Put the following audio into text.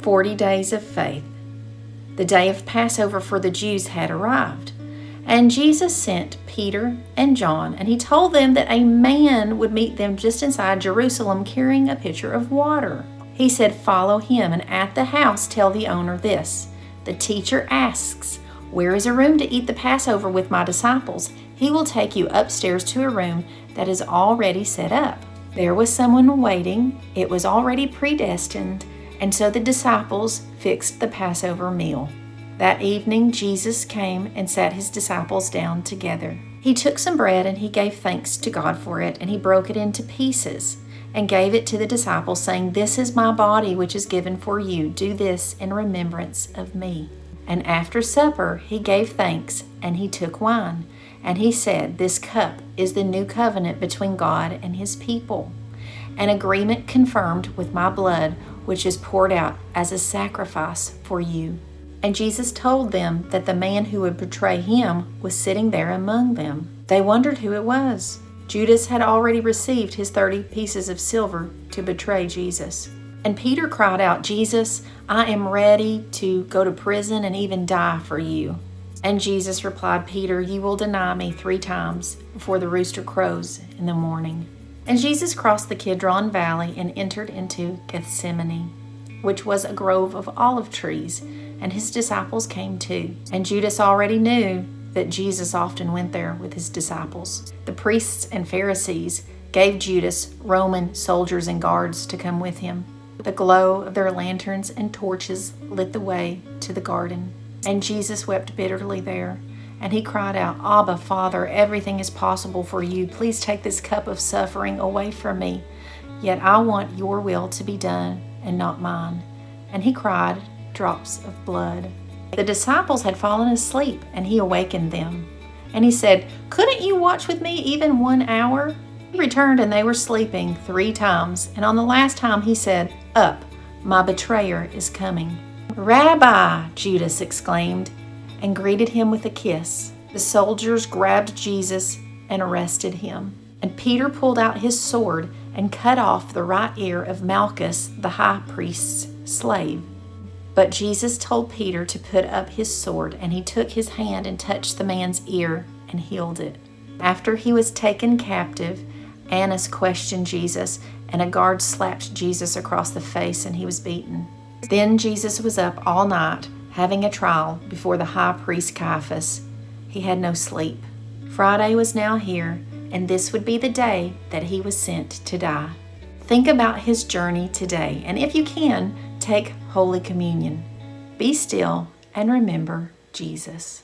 40 days of faith. The day of Passover for the Jews had arrived, and Jesus sent Peter and John, and he told them that a man would meet them just inside Jerusalem carrying a pitcher of water. He said, "Follow him, and at the house tell the owner this: the teacher asks, 'Where is a room to eat the Passover with my disciples?' He will take you upstairs to a room that is already set up." There was someone waiting. It was already predestined, and so the disciples fixed the Passover meal. That evening, Jesus came and sat his disciples down together. He took some bread and he gave thanks to God for it, and he broke it into pieces and gave it to the disciples, saying, "This is my body, which is given for you. Do this in remembrance of me." And after supper, he gave thanks, and he took wine. And he said, "This cup is the new covenant between God and his people, an agreement confirmed with my blood, which is poured out as a sacrifice for you." And Jesus told them that the man who would betray him was sitting there among them. They wondered who it was. Judas had already received his 30 pieces of silver to betray Jesus. And Peter cried out, "Jesus, I am ready to go to prison and even die for you." And Jesus replied, "Peter, you will deny me 3 times before the rooster crows in the morning." And Jesus crossed the Kidron Valley and entered into Gethsemane, which was a grove of olive trees, and his disciples came too. And Judas already knew that Jesus often went there with his disciples. The priests and Pharisees gave Judas Roman soldiers and guards to come with him. The glow of their lanterns and torches lit the way to the garden. And Jesus wept bitterly there, and he cried out, "Abba, Father, everything is possible for you. Please take this cup of suffering away from me. Yet I want your will to be done and not mine." And he cried drops of blood. The disciples had fallen asleep, and he awakened them. And he said, "Couldn't you watch with me even 1 hour?" He returned, and they were sleeping 3 times. And on the last time he said, "Up, my betrayer is coming." "Rabbi," Judas exclaimed, and greeted him with a kiss. The soldiers grabbed Jesus and arrested him. And Peter pulled out his sword and cut off the right ear of Malchus, the high priest's slave. But Jesus told Peter to put up his sword, and he took his hand and touched the man's ear and healed it. After he was taken captive, Annas questioned Jesus, and a guard slapped Jesus across the face, and he was beaten. Then Jesus was up all night, having a trial before the high priest Caiaphas. He had no sleep. Friday was now here, and this would be the day that he was sent to die. Think about his journey today, and if you can, take Holy Communion. Be still and remember Jesus.